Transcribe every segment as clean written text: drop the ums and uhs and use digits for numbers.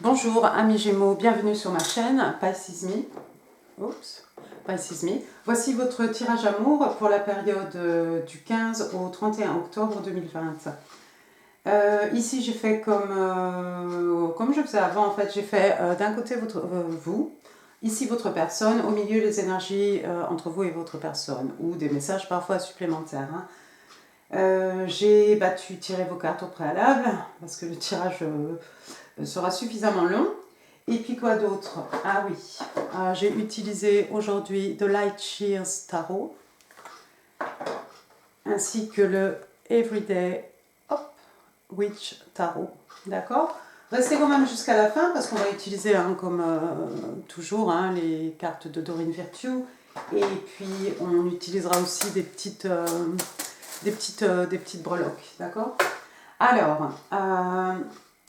Bonjour amis Gémeaux, bienvenue sur ma chaîne Pisces Me. Oups, Pisces Me. Voici votre tirage amour pour la période du 15 au 31 octobre 2020. Ici j'ai fait comme je faisais avant, en fait j'ai fait d'un côté vous, ici votre personne, au milieu les énergies entre vous et votre personne, ou des messages parfois supplémentaires. J'ai tiré vos cartes au préalable, parce que le tirage sera suffisamment long. Et puis quoi d'autre? Ah oui, j'ai utilisé aujourd'hui The Light Shears Tarot, ainsi que le Everyday Witch Tarot. D'accord? Restez quand même jusqu'à la fin parce qu'on va utiliser, comme toujours, les cartes de Doreen Virtue. Et puis on utilisera aussi des petites breloques. D'accord? Alors,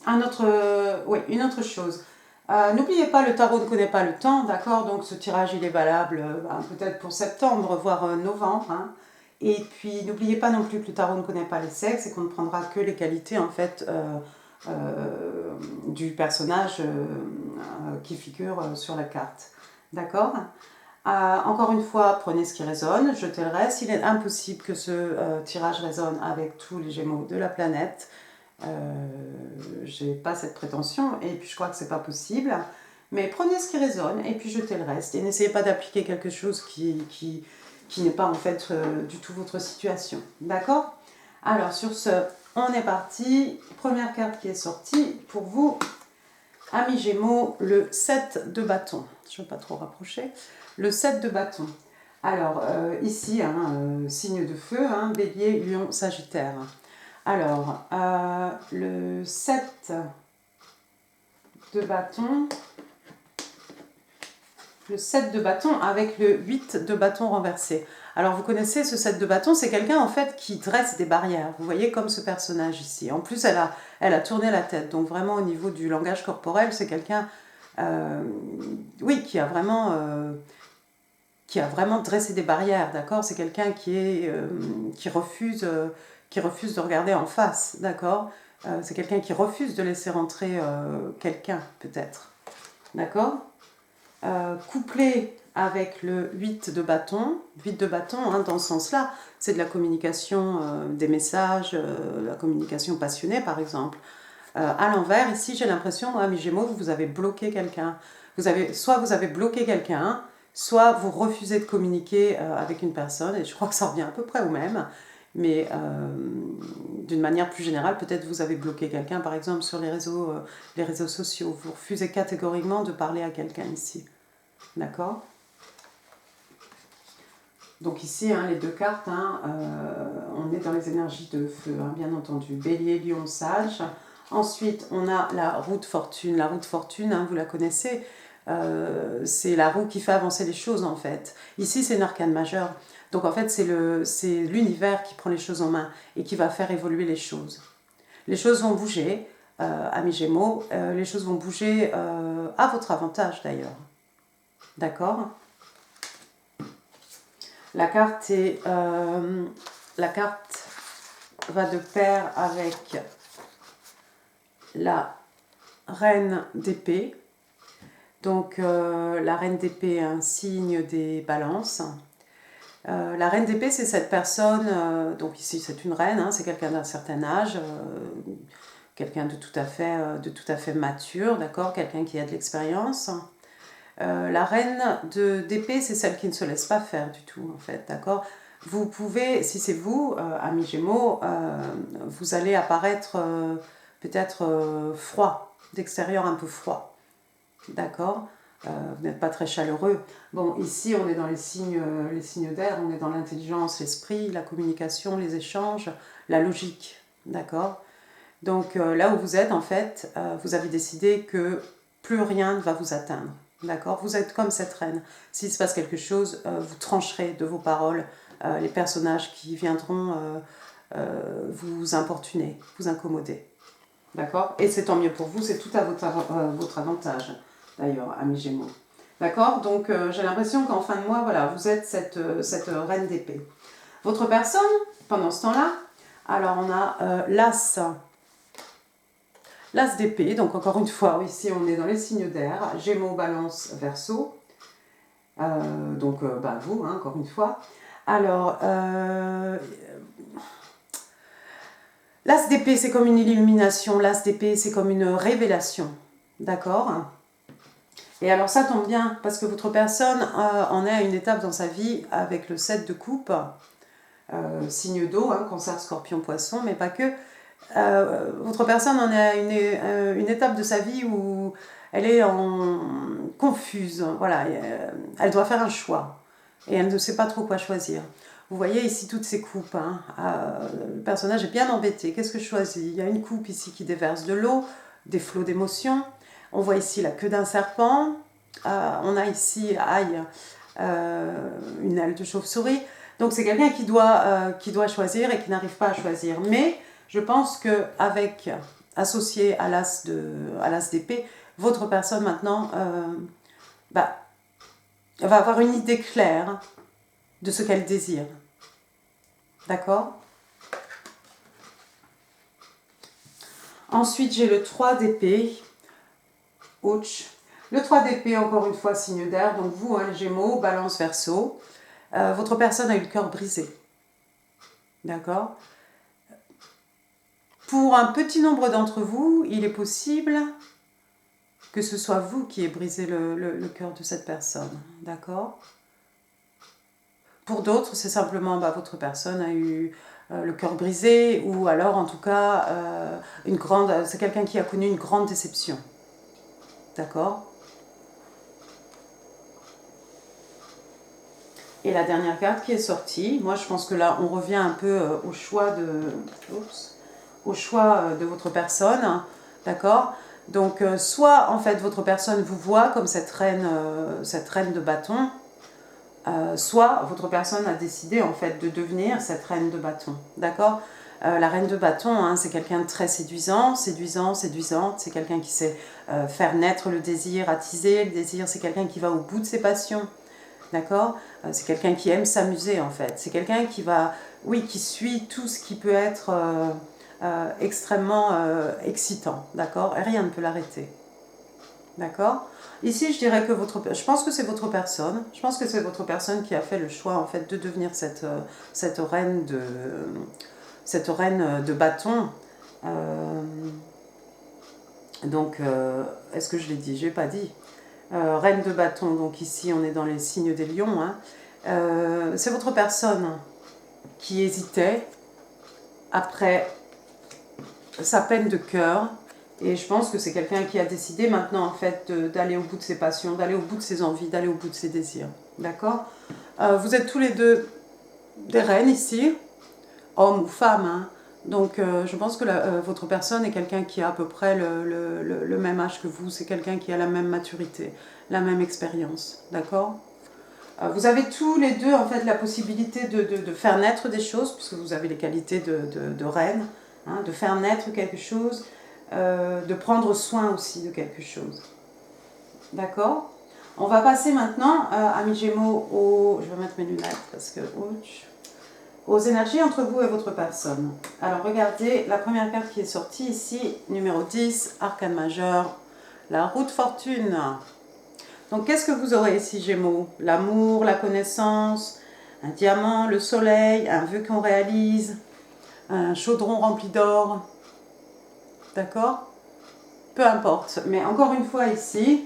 une autre chose. N'oubliez pas, le tarot ne connaît pas le temps, d'accord? Donc ce tirage, il est valable peut-être pour septembre, voire novembre. Et puis, n'oubliez pas non plus que le tarot ne connaît pas les sexes et qu'on ne prendra que les qualités, en fait, du personnage qui figure sur la carte. D'accord? Encore une fois, prenez ce qui résonne, jetez le reste. Il est impossible que ce tirage résonne avec tous les Gémeaux de la planète. J'ai pas cette prétention et puis je crois que c'est pas possible. Mais prenez ce qui résonne et puis jetez le reste. Et n'essayez pas d'appliquer quelque chose qui n'est pas en fait du tout votre situation. D'accord? Alors sur ce, on est parti. Première carte qui est sortie pour vous, amis Gémeaux, le 7 de bâton. Je ne vais pas trop rapprocher. Le 7 de bâton. Alors, ici, signe de feu, bélier, lion, sagittaire. Alors, le 7 de bâton, avec le 8 de bâton renversé. Alors, vous connaissez ce 7 de bâton, c'est quelqu'un en fait qui dresse des barrières. Vous voyez comme ce personnage ici. En plus, elle a tourné la tête. Donc, vraiment, au niveau du langage corporel, c'est quelqu'un, oui, qui a vraiment dressé des barrières, d'accord? C'est quelqu'un qui refuse de regarder en face, d'accord? C'est quelqu'un qui refuse de laisser rentrer quelqu'un, peut-être, d'accord? Couplé avec le 8 de bâton, dans ce sens-là, c'est de la communication, des messages, la communication passionnée, par exemple. À l'envers, ici, j'ai l'impression, moi, mes Gémeaux, vous avez bloqué quelqu'un. Soit vous avez bloqué quelqu'un, soit vous refusez de communiquer avec une personne, et je crois que ça revient à peu près au même, mais d'une manière plus générale, peut-être vous avez bloqué quelqu'un, par exemple sur les réseaux sociaux. Vous refusez catégoriquement de parler à quelqu'un ici. D'accord? Donc ici, les deux cartes, on est dans les énergies de feu, bien entendu. Bélier, lion, sage. Ensuite, on a la roue de fortune. La roue de fortune, vous la connaissez, c'est la roue qui fait avancer les choses, en fait. Ici, c'est une arcane majeure. Donc, en fait, c'est l'univers qui prend les choses en main et qui va faire évoluer les choses. Les choses vont bouger, amis Gémeaux. Les choses vont bouger à votre avantage, d'ailleurs. D'accord ? La carte va de pair avec la reine d'épée. Donc la reine d'épée est un signe des balances. La reine d'épée, c'est cette personne, donc ici c'est une reine, c'est quelqu'un d'un certain âge, quelqu'un de tout à fait mature, d'accord, quelqu'un qui a de l'expérience. La reine d'épée, c'est celle qui ne se laisse pas faire du tout, en fait, d'accord? Vous pouvez, si c'est vous, amis Gémeaux, vous allez apparaître peut-être froid, d'extérieur un peu froid, d'accord? Vous n'êtes pas très chaleureux. Bon, ici, on est dans les signes d'air, on est dans l'intelligence, l'esprit, la communication, les échanges, la logique, d'accord? Donc là où vous êtes, en fait, vous avez décidé que plus rien ne va vous atteindre. D'accord? Vous êtes comme cette reine. S'il se passe quelque chose, vous trancherez de vos paroles les personnages qui viendront vous importuner, vous incommoder. D'accord? Et c'est tant mieux pour vous, c'est tout à votre avantage, d'ailleurs, amis Gémeaux. D'accord? Donc j'ai l'impression qu'en fin de mois, voilà, vous êtes cette reine d'épée. Votre personne, pendant ce temps-là, alors on a l'as L'As d'épée, donc encore une fois, ici on est dans les signes d'air, Gémeaux, Balance, Verseau. Donc vous, hein, encore une fois. Alors, l'As d'épée, c'est comme une illumination, l'As d'épée, c'est comme une révélation. D'accord? Et alors ça tombe bien, parce que votre personne en est à une étape dans sa vie avec le 7 de coupe, signe d'eau, hein, Cancer, Scorpion, Poisson, mais pas que. Votre personne en est à une étape de sa vie où elle est confuse, voilà, elle doit faire un choix et elle ne sait pas trop quoi choisir. Vous voyez ici toutes ces coupes, hein. Le personnage est bien embêté. Qu'est-ce que je choisis? Il y a une coupe ici qui déverse de l'eau, des flots d'émotions. On voit ici la queue d'un serpent. On a ici, une aile de chauve-souris. Donc c'est quelqu'un qui doit choisir et qui n'arrive pas à choisir. Mais je pense qu'avec, associé à l'As d'épée, votre personne maintenant va avoir une idée claire de ce qu'elle désire. D'accord? Ensuite, j'ai le 3 d'épée. Ouch. Le 3 d'épée, encore une fois, signe d'air. Donc vous, hein, les Gémeaux, Balance, Verseau. Votre personne a eu le cœur brisé. D'accord? Pour un petit nombre d'entre vous, il est possible que ce soit vous qui ayez brisé le cœur de cette personne. D'accord? Pour d'autres, c'est simplement votre personne a eu le cœur brisé, ou alors en tout cas, c'est quelqu'un qui a connu une grande déception. D'accord? Et la dernière carte qui est sortie, moi je pense que là on revient un peu au choix de votre personne, d'accord? Donc soit en fait votre personne vous voit comme cette reine de bâton, soit votre personne a décidé en fait de devenir cette reine de bâton, d'accord? La reine de bâton, hein, c'est quelqu'un de très séduisante, c'est quelqu'un qui sait faire naître le désir, attiser le désir, c'est quelqu'un qui va au bout de ses passions. D'accord? C'est quelqu'un qui aime s'amuser en fait. C'est quelqu'un qui suit tout ce qui peut être extrêmement excitant. D'accord? Et rien ne peut l'arrêter. D'accord? Ici, je dirais que je pense que c'est votre personne. Je pense que c'est votre personne qui a fait le choix en fait de devenir cette reine de bâton. Est-ce que je l'ai dit? Je l'ai pas dit. Reine de bâton, donc ici on est dans les signes des lions, hein. C'est votre personne qui hésitait après sa peine de cœur, et je pense que c'est quelqu'un qui a décidé maintenant en fait d'aller au bout de ses passions, d'aller au bout de ses envies, d'aller au bout de ses désirs. D'accord? Vous êtes tous les deux des reines ici, hommes ou femmes, hein. Donc je pense que votre personne est quelqu'un qui a à peu près le même âge que vous, c'est quelqu'un qui a la même maturité, la même expérience, d'accord? Vous avez tous les deux en fait la possibilité de faire naître des choses, puisque vous avez les qualités de reine, hein, de faire naître quelque chose, de prendre soin aussi de quelque chose, d'accord? On va passer maintenant, amis Gémeaux, je vais mettre mes lunettes parce que... aux énergies entre vous et votre personne. Alors regardez, la première carte qui est sortie ici, numéro 10, arcane majeur, la roue de fortune. Donc qu'est-ce que vous aurez ici Gémeaux? L'amour, la connaissance, un diamant, le soleil, un vœu qu'on réalise, un chaudron rempli d'or. D'accord? Peu importe, mais encore une fois ici,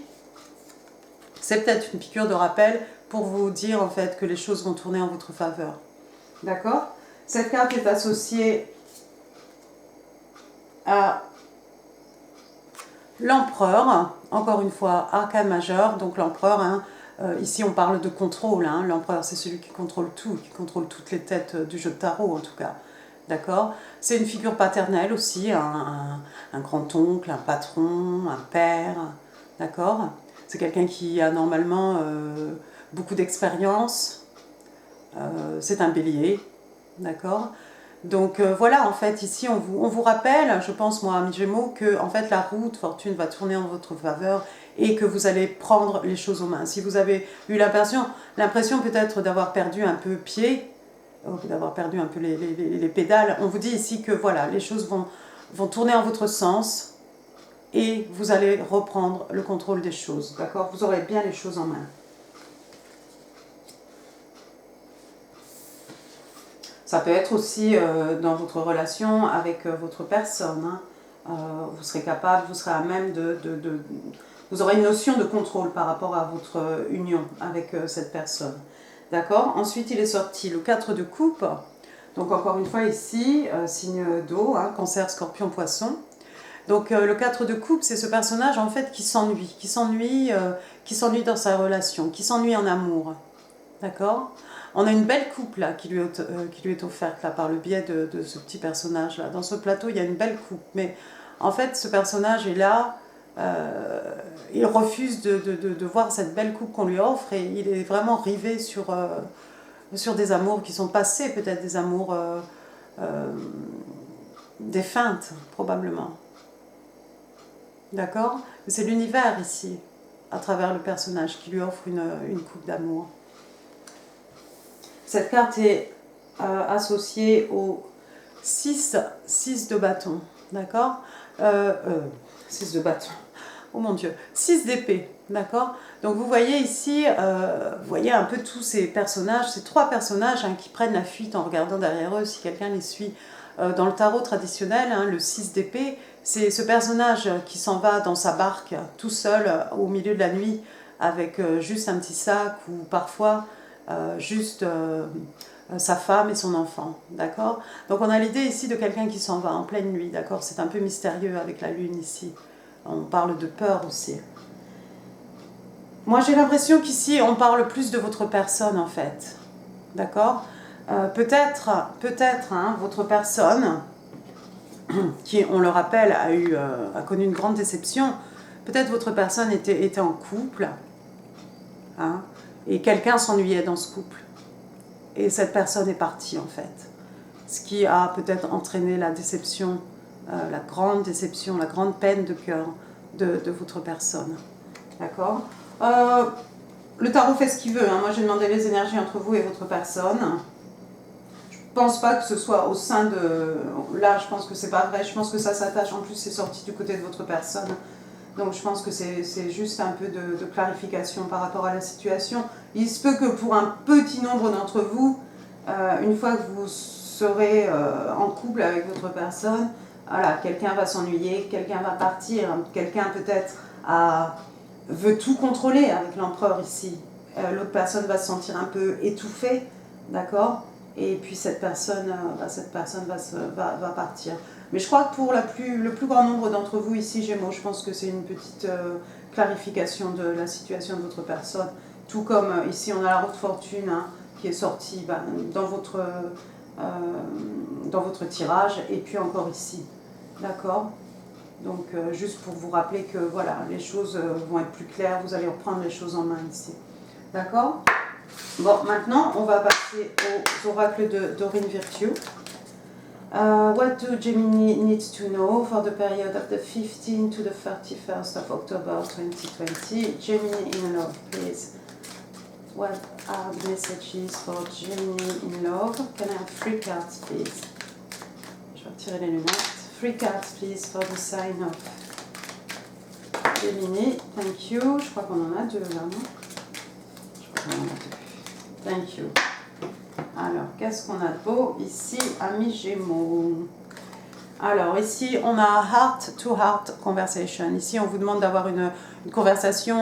c'est peut-être une piqûre de rappel pour vous dire en fait que les choses vont tourner en votre faveur. D'accord? Cette carte est associée à l'empereur, encore une fois, arcane majeur, donc l'empereur, hein, ici on parle de contrôle, hein, l'empereur c'est celui qui contrôle tout, qui contrôle toutes les têtes du jeu de tarot en tout cas. D'accord? C'est une figure paternelle aussi, un grand-oncle, un patron, un père. D'accord? C'est quelqu'un qui a normalement beaucoup d'expérience. C'est un bélier. D'accord? Donc voilà, en fait, ici, on vous rappelle, je pense, moi, amis Gémeaux, que en fait, la roue de fortune va tourner en votre faveur et que vous allez prendre les choses aux mains. Si vous avez eu l'impression peut-être d'avoir perdu un peu pied, d'avoir perdu un peu les pédales, on vous dit ici que voilà, les choses vont tourner en votre sens. et vous allez reprendre le contrôle des choses, d'accord? Vous aurez bien les choses en main. Ça peut être aussi dans votre relation avec votre personne, hein. Vous serez capable, vous serez à même vous aurez une notion de contrôle par rapport à votre union avec cette personne. D'accord? Ensuite, il est sorti le 4 de coupe. Donc, encore une fois, ici, signe d'eau, hein, cancer, scorpion, poisson. Donc, le 4 de coupe, c'est ce personnage, en fait, qui s'ennuie dans sa relation, qui s'ennuie en amour. D'accord? On a une belle coupe, là, qui lui est offerte, là, par le biais de ce petit personnage, là. Dans ce plateau, il y a une belle coupe, mais en fait, ce personnage est là, il refuse de voir cette belle coupe qu'on lui offre et il est vraiment rivé sur des amours qui sont passés, peut-être des amours des feintes, probablement. D'accord? C'est l'univers ici, à travers le personnage, qui lui offre une coupe d'amour. Cette carte est associée au 6 de bâton. D'accord? 6 de bâton. Oh mon Dieu, 6 d'épée, d'accord? Donc vous voyez ici, vous voyez un peu tous ces personnages, ces trois personnages hein, qui prennent la fuite en regardant derrière eux si quelqu'un les suit. Dans le tarot traditionnel, hein, le 6 d'épée, c'est ce personnage qui s'en va dans sa barque tout seul au milieu de la nuit avec juste un petit sac ou parfois juste sa femme et son enfant, d'accord? Donc on a l'idée ici de quelqu'un qui s'en va en pleine nuit, d'accord? C'est un peu mystérieux avec la lune ici. On parle de peur aussi. Moi, j'ai l'impression qu'ici, on parle plus de votre personne, en fait. D'accord? Peut-être, hein, votre personne, qui, on le rappelle, a connu une grande déception, peut-être votre personne était en couple, hein, et quelqu'un s'ennuyait dans ce couple. Et cette personne est partie, en fait. Ce qui a peut-être entraîné la déception, la grande déception, la grande peine de cœur de votre personne. D'accord? Le tarot fait ce qu'il veut. Hein. Moi, j'ai demandé les énergies entre vous et votre personne. Je pense pas que ce soit au sein de... Là, je pense que c'est pas vrai. Je pense que ça s'attache. En plus, c'est sorti du côté de votre personne. Donc, je pense que c'est juste un peu de clarification par rapport à la situation. Il se peut que pour un petit nombre d'entre vous, une fois que vous serez en couple avec votre personne, voilà, quelqu'un va s'ennuyer, quelqu'un va partir, quelqu'un peut-être veut tout contrôler avec l'empereur ici. L'autre personne va se sentir un peu étouffée, d'accord? Et puis cette personne va partir. Mais je crois que pour le plus grand nombre d'entre vous ici, Gémeaux, je pense que c'est une petite clarification de la situation de votre personne. Tout comme ici, on a la roue de fortune hein, qui est sortie dans votre tirage, et puis encore ici. D'accord? Donc, juste pour vous rappeler que voilà, les choses vont être plus claires, vous allez reprendre les choses en main ici. D'accord? Bon, maintenant, on va passer aux oracles de Dorine Virtue. What do Gemini needs to know for the period of the 15th to the 31st of October 2020? Gemini in love, please. What are the messages for Gemini in love? Can I have 3 cards, please? Je vais retirer les lunettes. 3 cards, please, for the sign of Gemini. Thank you. Je crois qu'on en a 2 là, non? Je crois qu'on en a 2. Thank you. Alors, qu'est-ce qu'on a de beau ici, amis Gémeaux? Alors, ici, on a heart-to-heart conversation. Ici, on vous demande d'avoir une conversation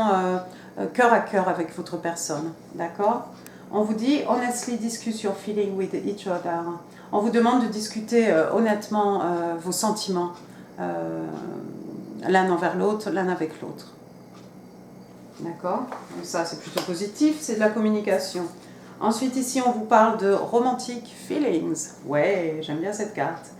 cœur à cœur avec votre personne. D'accord? On vous dit, honestly discuss your feeling with each other. On vous demande de discuter honnêtement vos sentiments l'un envers l'autre, l'un avec l'autre. D'accord? Donc ça, c'est plutôt positif, c'est de la communication. Ensuite, ici, on vous parle de romantic feelings. Ouais, j'aime bien cette carte.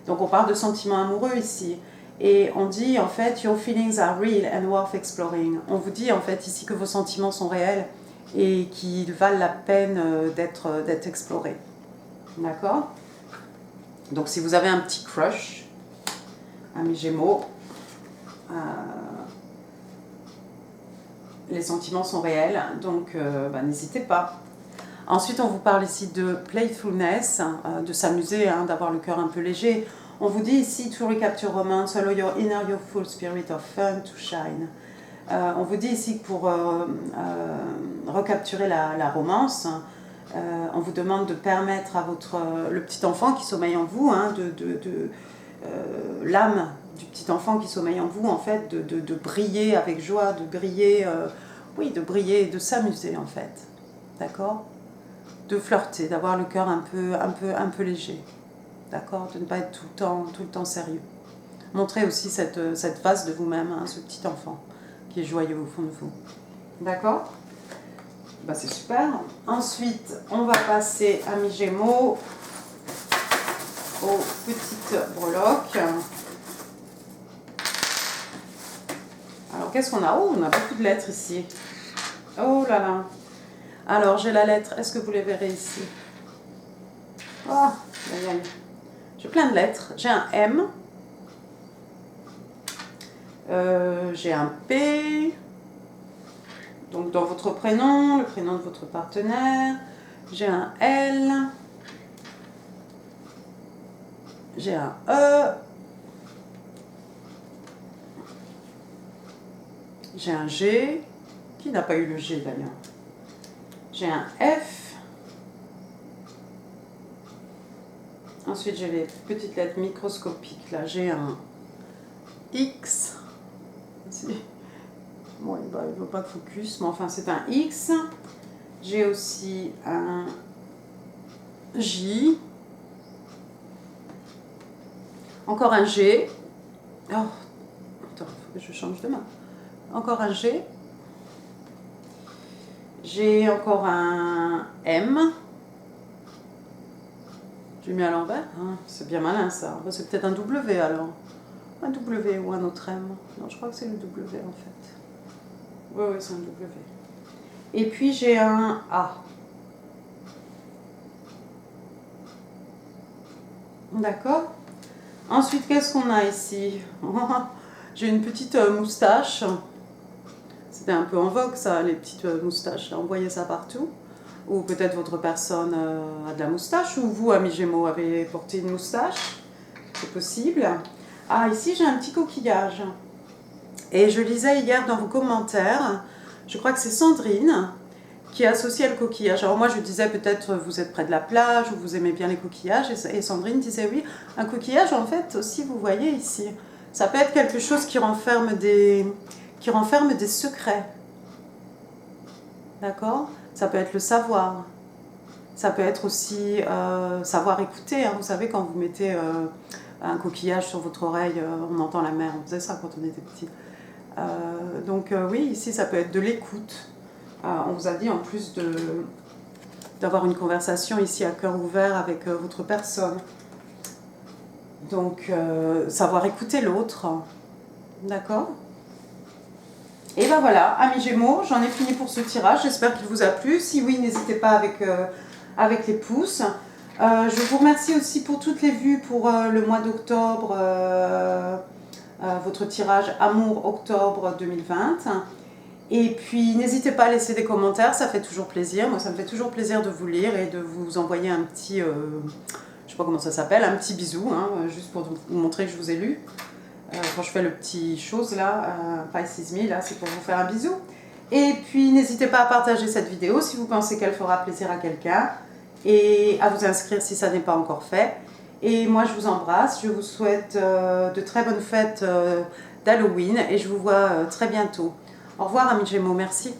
Donc, on parle de sentiments amoureux ici. Et on dit, en fait, your feelings are real and worth exploring. On vous dit, en fait, ici que vos sentiments sont réels et qu'ils valent la peine d'être explorés. D'accord? Donc, si vous avez un petit crush, amis Gémeaux, les sentiments sont réels, donc n'hésitez pas. Ensuite, on vous parle ici de playfulness, de s'amuser, hein, d'avoir le cœur un peu léger. On vous dit ici, to recapture romance, allow your inner, your full spirit of fun to shine. On vous dit ici que pour recapturer la romance, on vous demande de permettre à le petit enfant qui sommeille en vous, hein, l'âme du petit enfant qui sommeille en vous, en fait, de briller avec joie, de briller, oui, de briller et de s'amuser, en fait. D'accord? De flirter, d'avoir le cœur un peu léger. D'accord? De ne pas être tout le temps sérieux. Montrez aussi cette face de vous-même, hein, ce petit enfant qui est joyeux au fond de vous. D'accord? Bah, c'est super. Ensuite, on va passer à mes Gémeaux aux petites breloques. Alors, qu'est-ce qu'on a? Oh, on a beaucoup de lettres ici. Oh là là. Alors, j'ai la lettre. Est-ce que vous les verrez ici? Oh, aïe, aïe. J'ai plein de lettres. J'ai un M. J'ai un P. Donc, dans votre prénom, le prénom de votre partenaire. J'ai un L. J'ai un E. J'ai un G. Qui n'a pas eu le G d'ailleurs? J'ai un F. Ensuite, j'ai les petites lettres microscopiques. Là, j'ai un X. Bon, il ne veut pas de focus, mais enfin, c'est un X. J'ai aussi un J. Encore un G. Oh, attends, il faut que je change de main. Encore un G. J'ai encore un M. J'ai mis à l'envers. Hein, c'est bien malin ça. C'est peut-être un W alors. Un W ou un autre M. Non, je crois que c'est le W en fait. Oui, c'est un W. Et puis j'ai un A. D'accord. Ensuite, qu'est-ce qu'on a ici? J'ai une petite moustache. C'était un peu en vogue ça, les petites moustaches. On voyait ça partout. Ou peut-être votre personne a de la moustache. Ou vous, amis Gémeaux, avez porté une moustache. C'est possible. Ah, ici j'ai un petit coquillage. Et je lisais hier dans vos commentaires, je crois que c'est Sandrine qui associait le coquillage. Alors moi je disais peut-être vous êtes près de la plage ou vous aimez bien les coquillages. Et Sandrine disait oui, un coquillage en fait aussi vous voyez ici. Ça peut être quelque chose qui renferme des secrets. D'accord? Ça peut être le savoir. Ça peut être aussi savoir écouter. Hein. Vous savez quand vous mettez un coquillage sur votre oreille, on entend la mer. On faisait ça quand on était petit. Donc oui, ici ça peut être de l'écoute. On vous a dit en plus d'avoir une conversation ici à cœur ouvert avec votre personne. Donc savoir écouter l'autre. D'accord? Et ben voilà, amis Gémeaux, j'en ai fini pour ce tirage. J'espère qu'il vous a plu. Si oui, n'hésitez pas avec les pouces. Je vous remercie aussi pour toutes les vues pour le mois d'octobre. Votre tirage Amour Octobre 2020. Et puis n'hésitez pas à laisser des commentaires, ça fait toujours plaisir. Moi ça me fait toujours plaisir de vous lire et de vous envoyer un petit, je sais pas comment ça s'appelle, un petit bisou, hein, juste pour vous montrer que je vous ai lu. Quand je fais le petit chose là, Pisces Me, là c'est pour vous faire un bisou. Et puis n'hésitez pas à partager cette vidéo si vous pensez qu'elle fera plaisir à quelqu'un et à vous inscrire si ça n'est pas encore fait. Et moi je vous embrasse, je vous souhaite de très bonnes fêtes d'Halloween et je vous vois très bientôt. Au revoir amis Gémeaux, merci.